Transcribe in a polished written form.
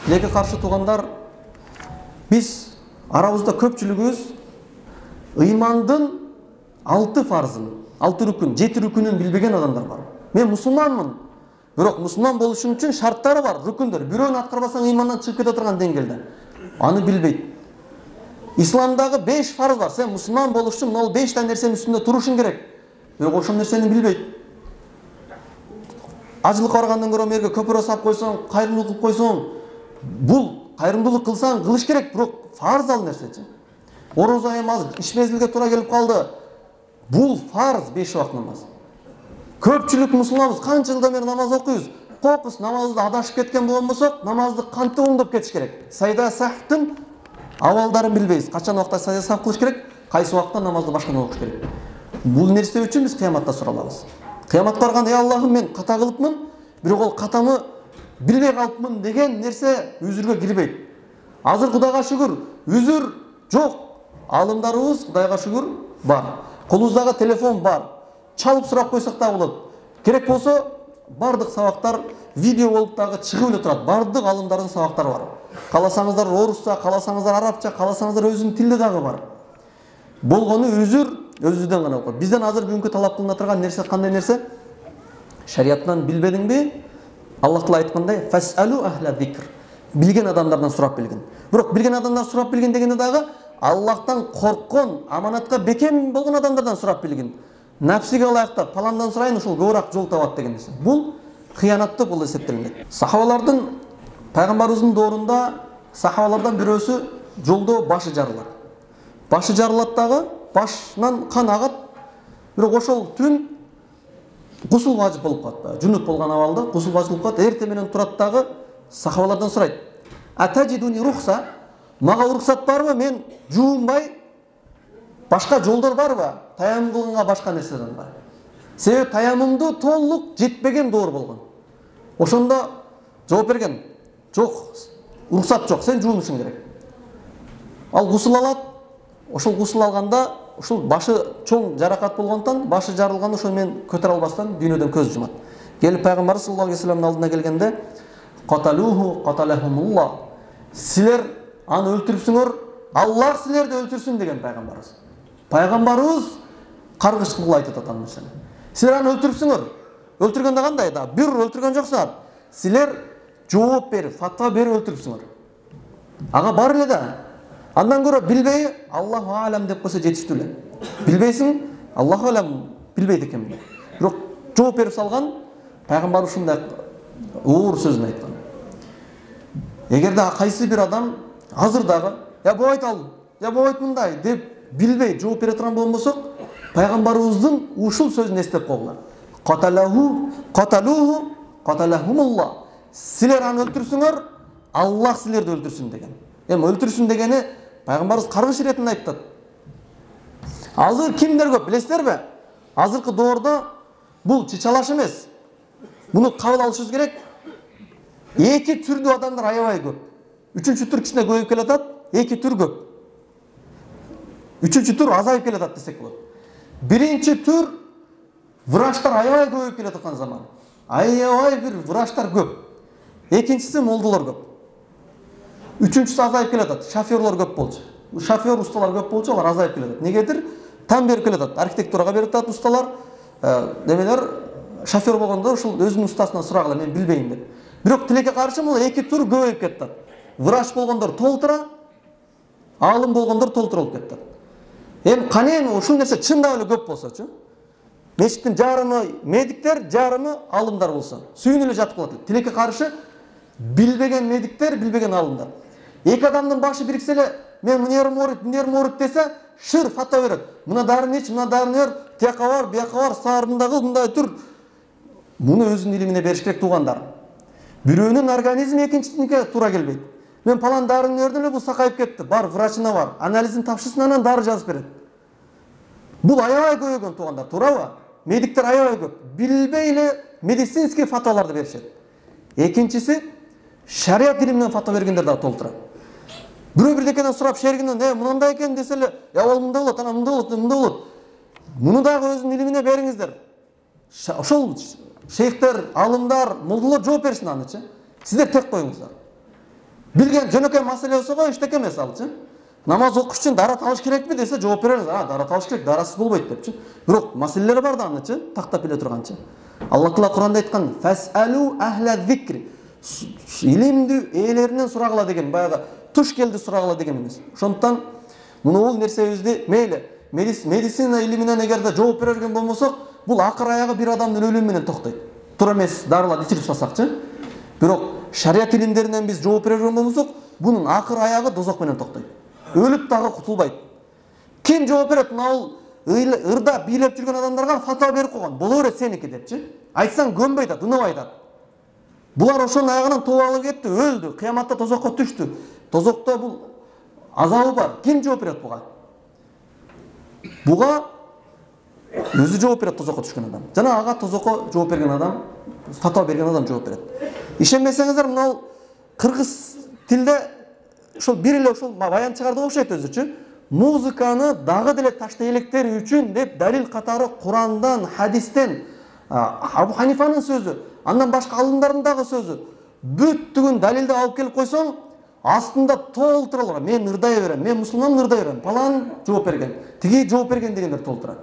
Тилекке каршы туугандар, биз арабызда көпчүлүгүбүз ыймандын 6 фарзын, 6 рүкүн, 7 рүкүнүн билбеген адамдар бар. Мен мусулманмын. Бирок мусулман болушум үчүн шарттары бар, рүкүндөр. Бирөөнү аткарбасаң ыймандан чыгып кете турган деңгээлде. Аны билбейт. Исламдагы 5 фарз бар. Сен мусулман болуш үчүн ал 5 та нерсенин үстүндө турушуң керек. Бирок ошол нерсени билбейт. Ажылыкка баргандан көрө мерге көпүрө сап койсоң, кайрымдуулук кылып койсоң, бул кайрымдуулук кылсаң кылыш керек, бирок фарз ал нерсечи. Ороза намаз, иш мезгилге туура келип калды. Бул фарз 5 убакыт намаз. Көпчүлүк мусулманбыз, канча жылдан бери намаз окуйбуз. Кокус намазды адашып кеткен болбосок, намазды кантип оңдоп кетиш керек. Сайда сахтын авалдарын билбейбиз. Качан убакта сайда сах кылыш керек, кайсы убакта намазды башкадан окуш керек. Бул нерсе үчүн биз кыяматта суралабыз. Кыяматка барганда, "Ey Аллахым, мен ката кылыпмын, бирок ол катамы билбей калыпмын" деген нерсе үзүргө кирбейт. Азыр Кудайга шүгүр, үзүр жок. Алымдарыбыз Кудайга шүгүр бар. Колубуздагы телефон бар. Чалып сурап койсок да болот. Керек болсо бардык сабактар видео болуп дагы чыгып эле турат. Бардык алымдардын сабактары бар. Каласаңыздар орусча, каласаңыздар арабча, каласаңыздар өзүнүн тилде дагы бар. Болгону үзүр өзүдөн гана болот. Бизден азыр бүгүнкү талап кылына турган нерсе кандай нерсе? Шариаттан билбедиңби? Аллах Таала айткандай, "Фасалу ахла зикр". Билген адамдардан сурап билгин. Бирок билген адамдар сурап билгин дегенде дагы Аллахтан корккон, аманатка бекем болгон адамдардан сурап билгин. Напсиге ылайыктап, паландан сурайын, ушул көбүрөөк жол табат деген нерсе. Бул кыянаттык болуп эсептелинет. Сахабалардын, пайгамбарыбыздын доорунда сахабалардан бирөөсү жолдо башы жарылат. Башы жарылат дагы, башынан кан агат. Бирок ошол түн гусул важип болуп калат. Жунуп болгон абалда гусул важип болуп калат. Эртең менен турат дагы сахабалардан сурайт. "Атажидуни рухса?" Мага уруксат барбы? Мен жуунбай башка жолдор барбы? Таямым кылганга башка нерседен бар. Себеби таямымды толук жетпеген доор болгон. Ошондо жооп берген. Жок, уруксат жок, сен жуунушуң керек. Ал гусул алат. Ошол гусул алганда, ушул башы чоң жаракат болгондон, башы жарылганда ошол мен көтөрө албастан дүйнөдөн көз жумат. Келип пайгамбарыбыз саллаллаху алейхи ва салламдын алдына келгенде, "Каталуху каталахумулла". Силер аны өлтүрүпсүңөр, Аллах силерди өлтүрсүн деген пайгамбарыбыз. Пайгамбарыбыз каргыш кылып айтып атат аны. Силер аны өлтүрүпсүңөр. Өлтүргөндө кандай да? Бир өлтүргөн жоксуңар. Силер жооп берип, фатва берип өлтүрүпсүңөр. Ага бар эле да. Андан көрө билбей Аллаху алам деп койсо жетиштүү эле. Билбейсиң, Аллаху алам билбейт экенмин. Бирок жооп берип салган пайгамбар ушундай оор сөзүн айткан. Эгерде кайсы бир адам азыр дагы, "Я болбойт ал, я болбойт мындай" деп билбей жооп бере турган болбосок, пайгамбарыбыздын ушул сөзүн эстеп койгула. Каталуху каталахумулла. Силер аны өлтүрсүңөр, Аллах силерди өлтүрсүн деген. Эми өлтүрсүн дегени пайгамбарыбыз каргыш иретинде айтат. Азыр кимдер көп билесиздерби? Азыркы доордо бул чычалаш эмес. Муну кабыл алышыбыз керек. Эки түрдүү адамдар аябай көп. Үчүнчү түр кичине көбөйүп келатат, эки түр көп. Үчүнчү түр азайып келатат десек болот. Биринчи түр врачтар аябай көбөйүп келаткан заман. Аябай бир врачтар көп. Экинчиси молдолор көп. Үчүнчүсү азайып келатат, шофёрлор көп болчу. Шофёр усталар көп болчу, алар азайып келатат. Негедир? Там берип келатат. Архитектурага берип атат усталар. Немелер шофёр болгондо ушул өзүнүн устасынан сурагыла, мен билбейм деп. Бирок тилекке каршы бул эки тур көбөйүп кетти. Врач болгондор толтура, алым болгондор толтура болуп кетти. Эми кане ушул нерсе чындап эле көп болсочу, мешіттің жарымы медиктер, жарымы алымдар болса. Сүйін эле жатып калат. Тилекке каршы билбеген медиктер, билбеген алымдар. Эки адамдын башы бириксе эле, мен мынерим оорут десе, шыр фатва берет. Мына дарыны ич, мына дарыны бер, тияка бар, бияка бар, саарында кыл, мындай тур. Муну өзүнүн илимине бериш керек туугандар. Бирөөнүн организми экинчисине туура келбейт. Мен палан дарыны бердим эле, бул сакайып кетти. Бар, врачына бар. Анализин тапшырсын, анан дары жазып берет. Бул аябай көбөйгөн туугандар, туурабы? Медиктер аябай көп. Билбей эле медицинский фатваларды беришет. Экинчиси шариат илиминен фатва бергендер да толтура. Бирөө бирдекеден сурап шергинден, мындай экен десе эле, ал мындай болот, анан мындай болот, мындай болот. Муну дагы өзүнүн илимине бериңиздер. Ошол шейхтер, алымдар, молдолор жооп берсин анычы. Сиздер тек коюңуздар. Билген жөнөкөй маселе болсо го эчтеке эмес алчы. Намаз окуш үчүн дара табыш керекпи десе жооп беребиз. Дара табыш керек, дарасыз болбойт депчи. Бирок маселелери бар да анычы, тактап эле турганчы. Алла Таала Куранда айткан: "Фасалу ахла зикри". Илимди ээлеринен сурагыла деген, баягы туш келди сурагыла деген эмес. Ошондуктан муну нерсебизди мейли медицина илиминен эгерде жооп бере берген болмосок, бул акыр аягы бир адамдын өлүмү менен токтойт. Туура эмес, дарыларды ичирип салсакчы. Бирок шарият илимдеринен биз жооп бере берген болмосок, бунун акыр аягы дозок менен токтойт. Өлүп дагы кутулбайт. Ким жооп берет? Мына ырда бийлеп жүргөн адамдарга фатва берип койгон. Боло берет сеники депчи. Айтсаң көнбөй атат, үнөп айтат. Булар ошонун аягынан тоо алып кетти, өлдү, кыяматта тозокко түштү. Тозокто бул азабы бар. Ким жооп берет буга? Буга өзү жооп берет тозокко түшкөн адам. Жана ага тозокко жооп берген адам, фатва берген адам жооп берет. Ишенбесеңиздер, мына кыргыз тилде ошол бир эле ошол баян чыгарды окшойт өзүчү. Музыканы дагы деле таштай электери үчүн деп далил катары Курандан, хадистен, Абу Ханифанын сөзү, андан башка алымдардын дагы сөзү. Бүттүгүн далилди алып келип койсоң, астында толтура. Мен ырдай берем, мен мусулман ырдай берем. Палан жооп берген, тиги жооп берген дегендер толтура.